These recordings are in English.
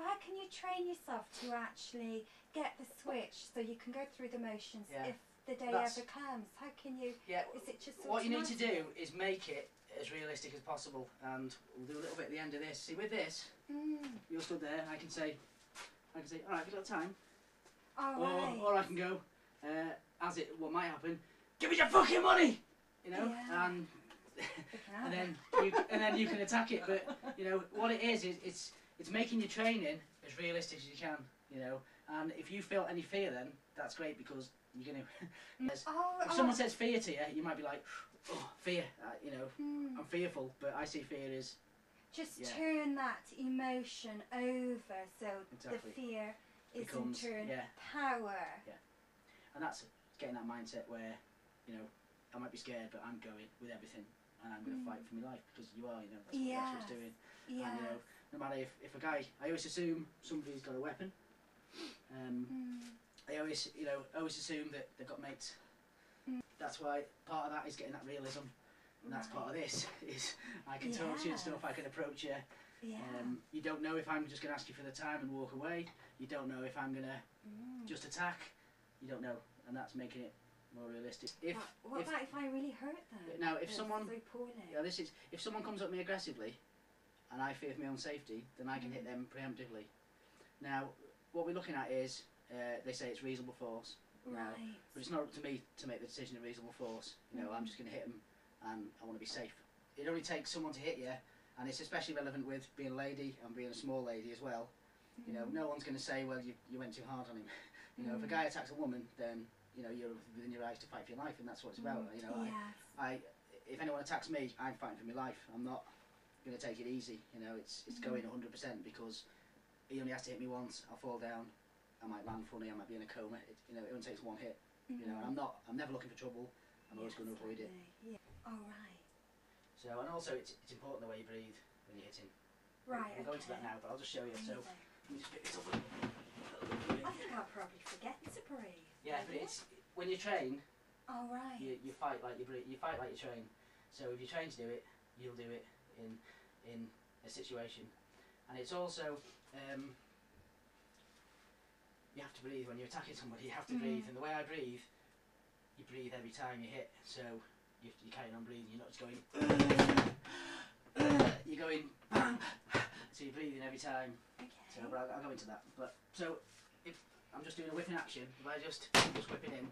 But how can you train yourself to actually get the switch so you can go through the motions if the day ever comes? How can you? Yeah. Is it just what you need to do is make it as realistic as possible, and we'll do a little bit at the end of this. See, with this, you're stood there. I can say, all right, have you got time? Or I can go, what might happen? Give me your fucking money, you know, and then you can attack it. But you know what it is it's making your training as realistic as you can, you know. And if you feel any fear, then that's great, because you're gonna. If someone says fear to you, you might be like, oh, fear, you know, I'm fearful. But I see fear as just turn that emotion over, so the fear is in turn power. Yeah, and that's getting that mindset where, you know, I might be scared, but I'm going with everything, and I'm going to fight for my life, because you are, you know, that's what it's doing. Yeah. And, you know, no matter if a guy, I always assume somebody's got a weapon. I always assume that they've got mates. That's why part of that is getting that realism, and that's part of this, is I can talk to you and stuff, I can approach you. You don't know if I'm just going to ask you for the time and walk away. You don't know if I'm going to just attack. You don't know, and that's making it more realistic. What about if I really hurt them? Now, if someone, so poorly? If someone comes at me aggressively, and I fear for my own safety, then I can hit them preemptively. Now, what we're looking at is, they say it's reasonable force. Now, but it's not up to me to make the decision of reasonable force. You know, I'm just going to hit them, and I want to be safe. It only takes someone to hit you, and it's especially relevant with being a lady and being a small lady as well. You know, no one's going to say, well, you went too hard on him. You know, if a guy attacks a woman, then, you know, you're within your rights to fight for your life, and that's what it's about. You know, if anyone attacks me, I'm fighting for my life. I'm not going to take it easy. You know, it's going 100%, because he only has to hit me once. I'll fall down. I might land funny. I might be in a coma. You know, it only takes one hit. You know, and I'm never looking for trouble. I'm always going to avoid it. Yeah. All right. So, and also it's important the way you breathe when you're hitting. Right. We'll go into that now, but I'll just show you. So, let me just pick this up. I think I'll probably forget to breathe. Yeah, but it's when you train. All right. You fight like you breathe. You fight like you train. So if you train to do it, you'll do it in a situation. And it's also you have to breathe when you're attacking somebody. You have to breathe, and the way I breathe, you breathe every time you hit. So you carry on breathing. You're not just going. You're going. So you're breathing every time. Okay. So, but I'll go into that. But so if I'm just doing a whipping action, if I just whip it in.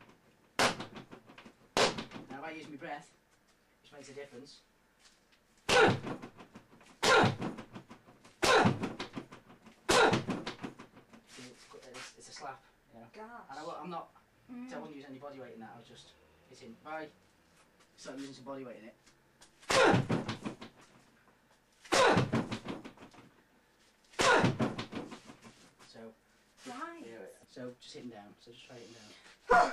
Now if I use my breath, which makes a difference. It's a slap, you know. Gosh. And I'm not. I wouldn't use any body weight in that. I was just hitting. If I start using some body weight in it. So. Right. So just hitting down. So just try hitting down.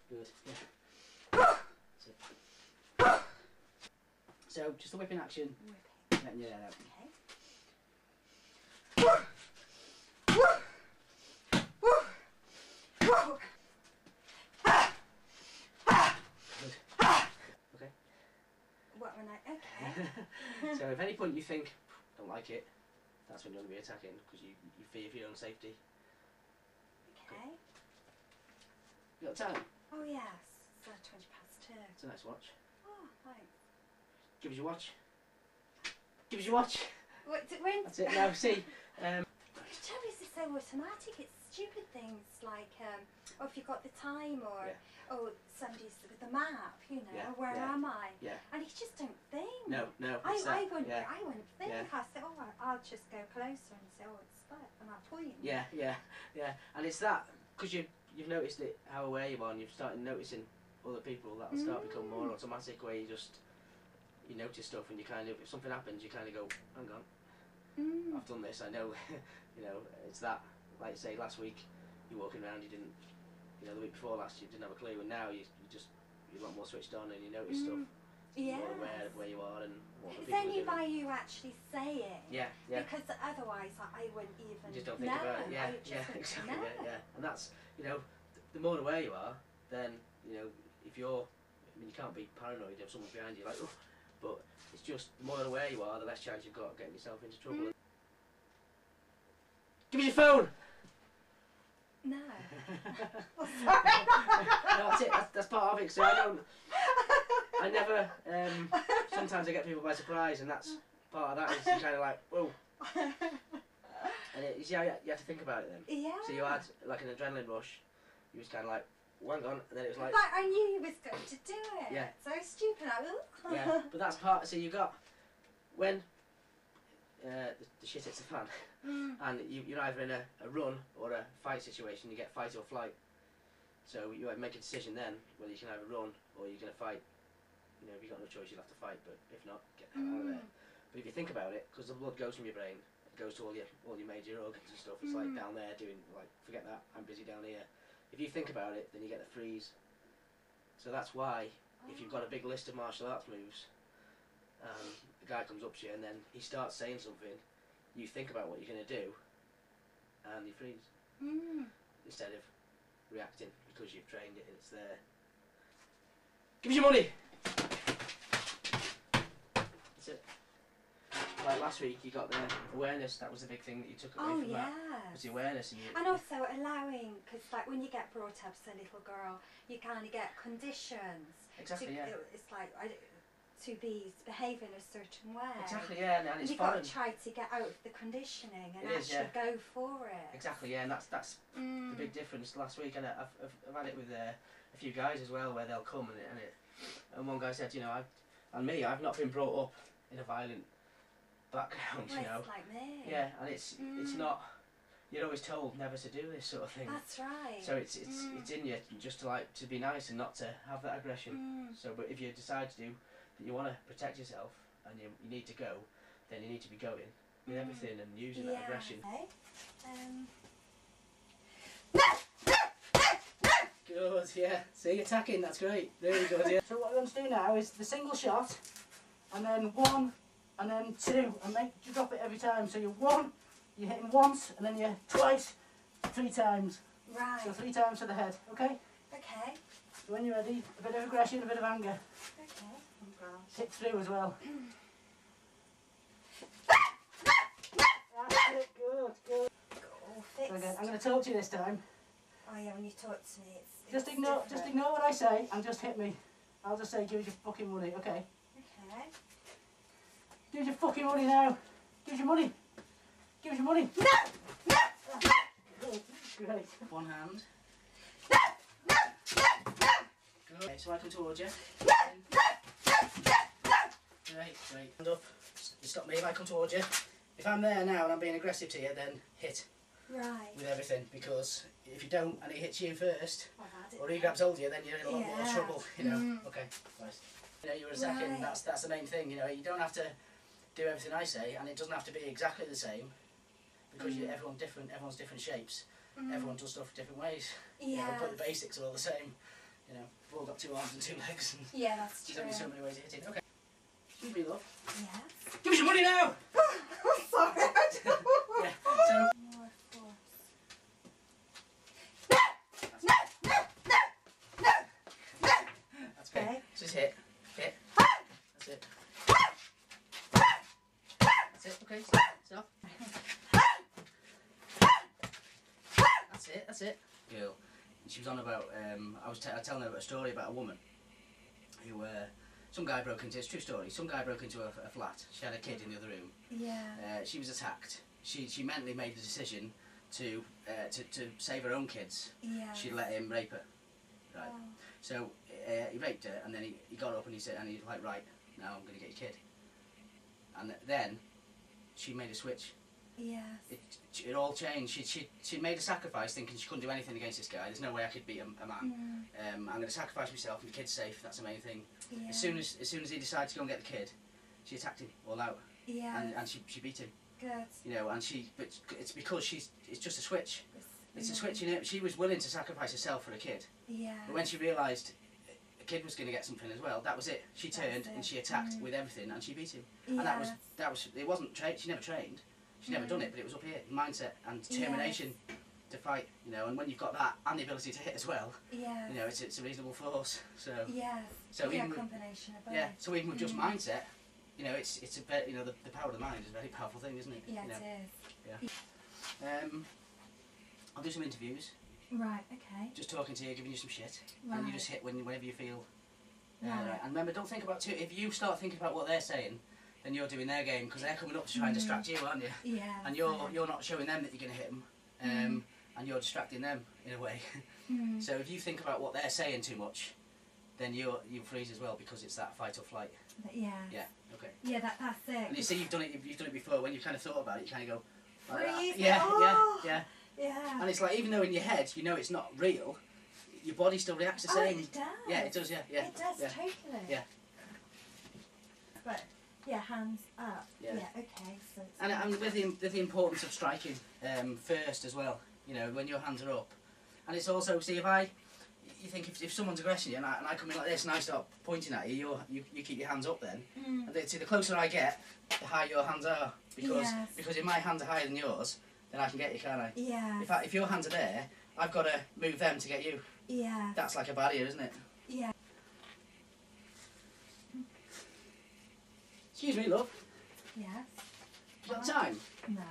Good. Yeah. So just a whipping action. Letting your head out. Okay. Okay. What when okay. So if at any point you think, don't like it, that's when you're going to be attacking, because you fear for your own safety. Okay. You got time? Oh yes, it's 2:20. It's a nice watch. Oh, thanks. Give us your watch. Give us your watch. When? That's it. Now see. Cherries is so automatic. It's stupid things like, oh, if you've got the time, or oh, somebody's with the map. You know, where am I? Yeah. And you just don't think. No. I wouldn't think. I say, oh, I'll just go closer and say, oh, it's that, and I'll pull you. Yeah. And it's that, because you've noticed it, how aware you are, and you've started noticing other people. That'll start to become more automatic, where you notice stuff, and you kind of, if something happens, you kind of go, hang on, I've done this, I know. You know, it's that, like say last week you're walking around, you didn't, you know, the week before last you didn't have a clue, and now you're a lot more switched on, and you notice stuff. You're more aware of where you are and what the people are doing. It's only by you actually saying. Yeah. Because otherwise I wouldn't even You just don't think about it. Yeah, exactly. Yeah. And that's, you know, the more aware you are, then, you know, if you're, I mean, you can't be paranoid if someone's behind you, like, oh, But it's just, the more aware you are, the less chance you've got of getting yourself into trouble. Give me your phone! No. No, that's it, that's part of it, so I never, sometimes I get people by surprise, and that's part of that, is you kind of like, whoa. And you see how you have to think about it then? Yeah. So you had like an adrenaline rush, you was kind of like, well, hang on, and then it was like... But I knew you was going to do it. Yeah. So stupid, Yeah, but that's part, so you got, when the shit hits the fan, and you're either in a run or a fight situation, you get fight or flight. So you make a decision then, whether you can either run or you're going to fight. You know, if you've got no choice, you'll have to fight, but if not, get the hell out of there. But if you think about it, because the blood goes from your brain, it goes to all your major organs and stuff, it's like down there doing, like, forget that, I'm busy down here. If you think about it, then you get the freeze. So that's why, if you've got a big list of martial arts moves, the guy comes up to you and then he starts saying something, you think about what you're going to do, and you freeze. Instead of reacting because you've trained it and it's there. Give us your money! That's it. Like last week, you got the awareness. That was the big thing that you took away from that. Was the awareness, and also allowing, because like when you get brought up as a little girl, you kind of get conditions. Exactly. Yeah. It's like to behave in a certain way. Exactly. Yeah. And it's you've got to try to get out of the conditioning and actually go for it. Exactly. Yeah. And that's the big difference. Last week, and I've had it with a few guys as well, where they'll come and one guy said, you know, I've not been brought up in a violent background, well, you know. It's like me. Yeah, and it's not. You're always told never to do this sort of thing. That's right. So it's in you just to be nice and not to have that aggression. So, but if you decide to do that, you want to protect yourself and you need to go, then you need to be going with everything and using that aggression. Good, yeah. See, attacking, that's great. Really good, yeah. So what we're going to do now is the single shot, and then one, and then two, and you drop it every time. So you're one, you hit him once, and then you're twice, 3 times. Right. So 3 times to the head, okay? Okay. So when you're ready, a bit of aggression, a bit of anger. Okay. Hit through as well. That's it, good. So again, I'm going to talk to you this time. Oh yeah, when you talk to me, Just ignore what I say and just hit me. I'll just say, give us your fucking money, okay? Okay. Give us your fucking money now. Give us your money. Give us your money. No! Great. One hand. Good. Okay, so I come towards you. Great. Hand up. You stop me if I come towards you. If I'm there now and I'm being aggressive to you, then hit. Right. With everything, because if you don't and he hits you first, or he grabs hold of you, then you're in a lot more trouble, you know. Okay, nice. You know, you're attacking, that's the main thing, you know, you don't have to do everything I say, and it doesn't have to be exactly the same, because everyone's different shapes, everyone does stuff different ways. You know, but the basics are all the same, you know, we've all got 2 arms and 2 legs, and that's true. there's only so many ways of hitting. Okay. Excuse me, love. Yes. Give us your money now! Sorry. Yeah, so... Just hit. That's it. That's it. Okay. Stop. That's it. Girl. She was on about. I was telling her about a story about a woman who. Some guy broke into. It's a true story. Some guy broke into a flat. She had a kid in the other room. Yeah. She was attacked. She mentally made the decision to save her own kids. Yeah. She let him rape her. Right. Oh. So he raped her, and then he got up and he said, and he's like, right, now I'm going to get your kid. And then she made a switch. Yes. It all changed. She made a sacrifice, thinking she couldn't do anything against this guy. There's no way I could beat a man. I'm going to sacrifice myself, and the kid's safe. That's the main thing. Yeah. As soon as he decided to go and get the kid, she attacked him all out. Yeah. And she beat him. Good. You know, but it's because it's just a switch. It's a switch, you know. She was willing to sacrifice herself for a kid. Yeah. But when she realised a kid was going to get something as well, that was it. She turned and she attacked with everything, and she beat him. Yeah. And that was. It wasn't. She never trained. She'd never done it, but it was up here. Mindset and determination. to fight, you know, and when you've got that and the ability to hit as well, yeah, you know, it's a reasonable force. So yes, so yeah, even combination of both. yeah, so even with just mindset, you know, it's a very, you know, the power of the mind is a very powerful thing, isn't it? Yeah, you know? it is. Yeah. I'll do some interviews. Right. Okay. Just talking to you, giving you some shit, Right. and you just hit whenever you feel. Right. And remember, don't think about too. If you start thinking about what they're saying, then you're doing their game because they're coming up to try and distract you, aren't you? Yeah. And you're not showing them that you're going to hit them, and you're distracting them in a way. So if you think about what they're saying too much, then you freeze as well because it's that fight or flight. Yeah. Yeah. Okay. Yeah, that's it. And you see, you've done it before. When you kind of thought about it, you kind of go, like that. Freeze. Yeah, Oh. yeah. Yeah. And it's like, even though in your head you know it's not real, your body still reacts the same. It does. Yeah, it does. Yeah. It does, yeah. totally. Yeah. But yeah, hands up. Yeah. Okay. So. It's And with the importance of striking first as well. You know, when your hands are up, and it's also, see, you think if someone's aggressing you and I come in like this and I start pointing at you, you keep your hands up then. And see, the closer I get, the higher your hands are because if my hands are higher than yours, then I can get you, can't I? Yeah. If your hands are there, I've got to move them to get you. Yeah. That's like a barrier, isn't it? Yeah. Excuse me, love. Yes. You got time? No.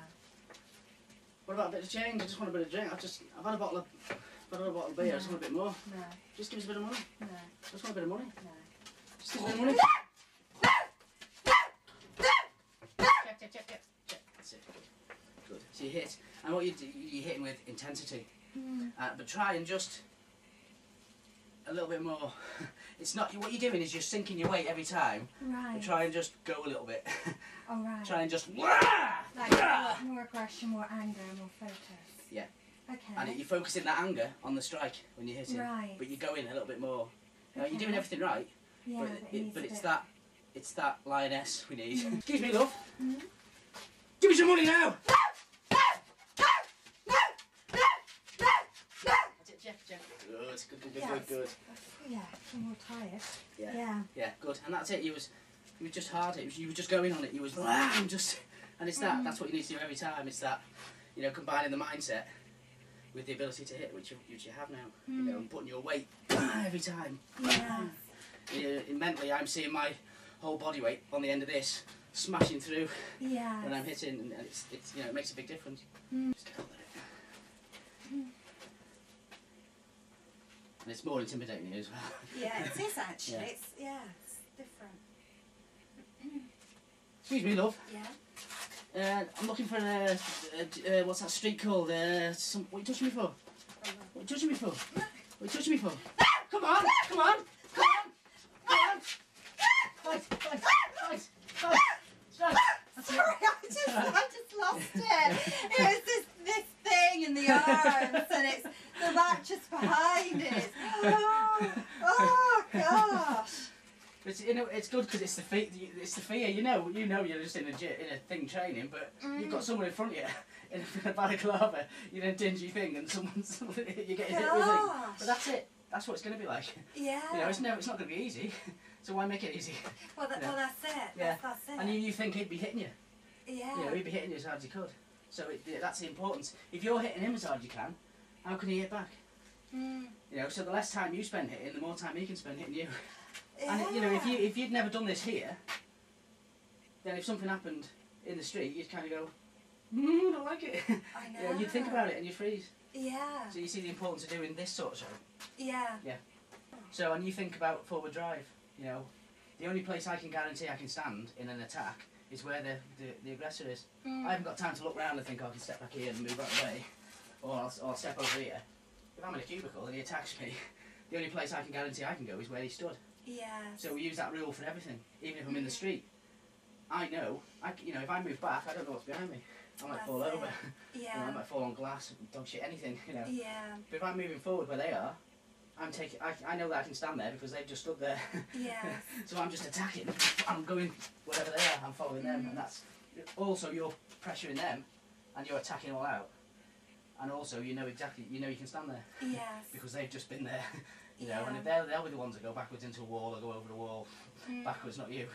What about a bit of change? I just want a bit of drink. I've had a bottle of beer. I just want a bit more. No. Just give us a bit of money. No. Just want a bit of money. No. Just give us a bit of money. Check. That's it. Good. So you hit, and what you're hitting with intensity. But try and just a little bit more. It's not what you're doing is you're sinking your weight every time. Right. But try and just go a little bit. All right. Try and just. Like more aggression, more anger, more focus. Yeah. Okay. And you're focusing that anger on the strike when you're hitting. Right. But you go in a little bit more. You know, Okay. you're doing everything right. Yeah. But it's that lioness we need. Excuse me, love. Mm-hmm. Give me some money now. That's it, Jeff. Good. Yeah. I'm more tired. Yeah. Yeah, good. And that's it. You was just hard. You were just going on it. You was and it's that. That's what you need to do every time. It's that, you know, combining the mindset with the ability to hit, which you have now. You know, and putting your weight every time. Yeah. Mentally, I'm seeing my whole body weight on the end of this smashing through Yeah. when I'm hitting, and it's you know, it makes a big difference. Just get on with it. And it's more intimidating as well. Yeah, it is actually. Yeah. It's different. Excuse me, love. Yeah. I'm looking for what's that street called? What are you touching me for? What are you touching me for? What are you touching me for? Come on! Sorry, I just lost it. It was this thing in the arms, and it's the mattress behind it. Oh gosh. It's, you know, it's good because it's the fear. You know, you're just in a thing training, but you've got someone in front of you in a balaclava, in a dingy thing, and you're getting hit with it. But that's it. That's what it's going to be like. Yeah. You know, it's not going to be easy. So why make it easy? Well, that's it. Yeah. That's it. And you think he'd be hitting you. Yeah. You know, he'd be hitting you as hard as he could. So that's the importance. If you're hitting him as hard as you can, how can he hit back? You know, so the less time you spend hitting, the more time he can spend hitting you. Yeah. And you know, if you'd never done this here, then if something happened in the street, you'd kind of go, I don't like it. I know. You know, you'd think about it and you'd freeze. Yeah. So you see the importance of doing this sort of show. Yeah. Yeah. So, and you think about forward drive. You know, the only place I can guarantee I can stand in an attack is where the aggressor is. I haven't got time to look round and think, I can step back here and move out of the way, or I'll step over here. If I'm in a cubicle and he attacks me, the only place I can guarantee I can go is where he stood. Yeah. So we use that rule for everything, even if I'm in the street. I know, you know, if I move back, I don't know what's behind me. I might fall over. Yeah. You know, I might fall on glass, dog shit, anything, you know. Yeah. But if I'm moving forward where they are, I know that I can stand there because they've just stood there. Yeah. So I'm just attacking. I'm going wherever they are. I'm following them, and that's also you're pressuring them, and you're attacking all out. And also you know exactly, you can stand there. Yes. Because they've just been there. You know, and if they'll be the ones that go backwards into a wall or go over the wall, backwards, not you.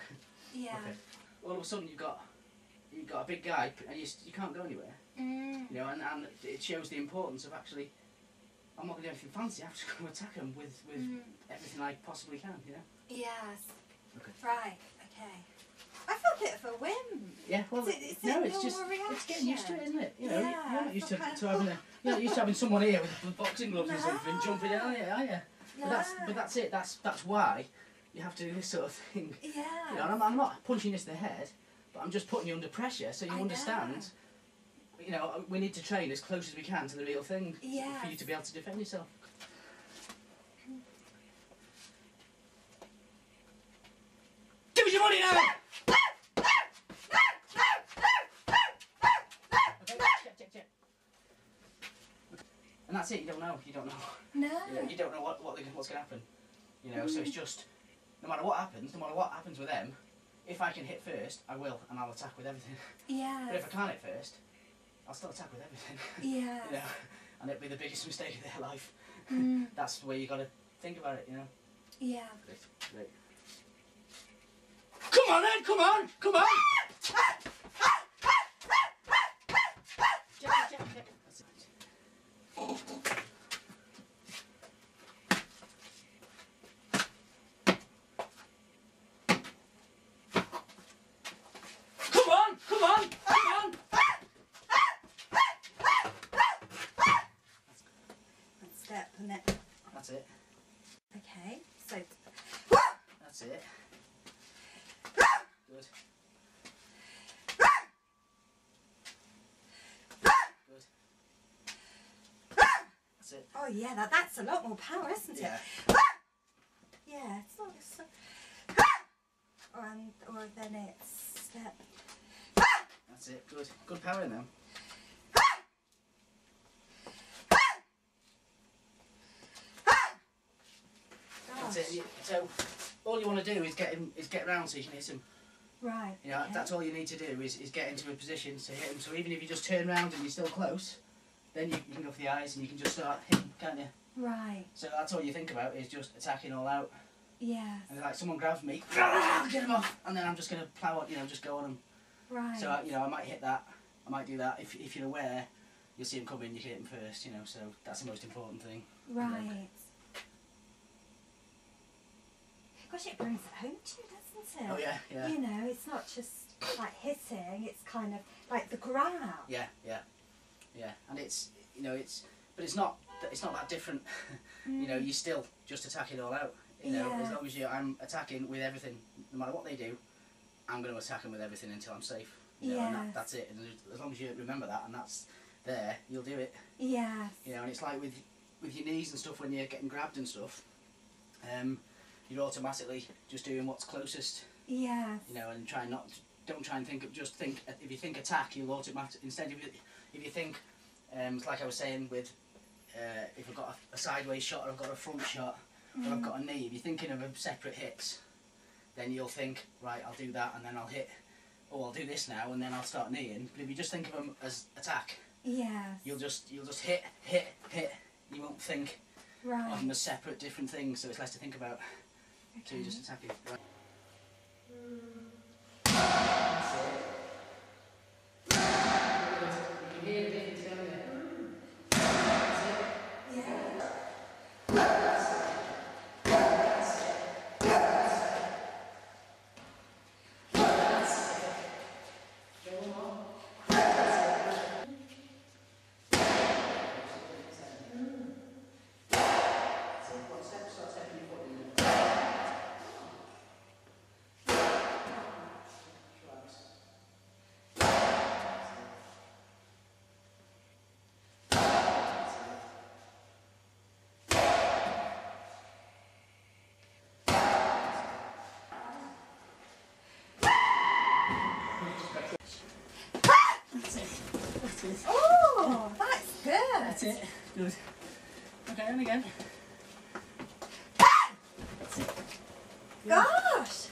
Yeah. Okay. All of a sudden you've got a big guy, and you can't go anywhere. You know, and it shows the importance of actually, I'm not going to do anything fancy, I'm just going to attack them with everything I possibly can, you know? Yes. Okay. Right, okay. I feel a bit of a whim. Yeah, well, It's just, it's getting used to it, isn't it? You know, Yeah, you're not used to kind of- having you're not used to having someone here with boxing gloves and something No. jumping in, are you? But that's it, that's why you have to do this sort of thing. Yeah. You know, and I'm not punching this in the head, but I'm just putting you under pressure so you I understand, know. you know, we need to train as close as we can to the real thing for Yes. you to be able to defend yourself. Give us your money now! Okay, check. And that's it, you don't know. No. You know, you don't know what's going to happen. You know, so it's just, no matter what happens with them, if I can hit first, I will, and I'll attack with everything. Yeah. But if I can't hit first, I'll still attack with everything. Yeah. You know, and it'll be the biggest mistake of their life. Mm. That's the way you got to think about it, you know. Yeah. Great. Come on then, come on! Check. That's it. Come on! One step and then. That's it. Okay. So. That's it. Good. That's it. Oh yeah, that's a lot more power, isn't Yeah. it? Yeah. It's not so. Or then it's step. That's it. Good. Good power in them. That's it. So all you want to do is get round so you can hit him. Right. You know, okay. that's all you need to do is get into a position to hit him. So even if you just turn round and you're still close, then you can go for the eyes and you can just start hitting, can't you? Right. So that's all you think about is just attacking all out. Yeah. And like someone grabs me, get him off, and then I'm just gonna plough on, you know, just go on them. Right. So you know, I might hit that, I might do that. If you're aware, you'll see him coming, you can hit him first. You know, so that's the most important thing. Right. Gosh, it brings it home to you, doesn't it? Oh yeah, yeah. You know, it's not just like hitting; it's kind of like the growl. Yeah, and it's, you know, but it's not that different. You know, you're still just attacking all out. You know, as long as I'm attacking with everything, no matter what they do, I'm going to attack them with everything until I'm safe. You know, and that's it. And as long as you remember that and that's there, you'll do it. Yes. You know, and it's like with your knees and stuff when you're getting grabbed and stuff. You're automatically just doing what's closest. Yes. You know, and don't try and think of, just think, if you think attack, you'll automatically, instead if you think, like I was saying with, if I've got a sideways shot or I've got a front shot or I've got a knee, if you're thinking of separate hits, then you'll think, right, I'll do that and then I'll hit, or I'll do this now and then I'll start kneeing. But if you just think of them as attack, you'll just hit. You won't think of them as separate, different things, so it's less to think about. Okay. So you're just attacking. Right. That's it. You can hear the difference, don't you? That's it. Yeah. That's it. That's it. That's it. Go on. Oh, that's good. That's it. Good. Okay, and again. Gosh.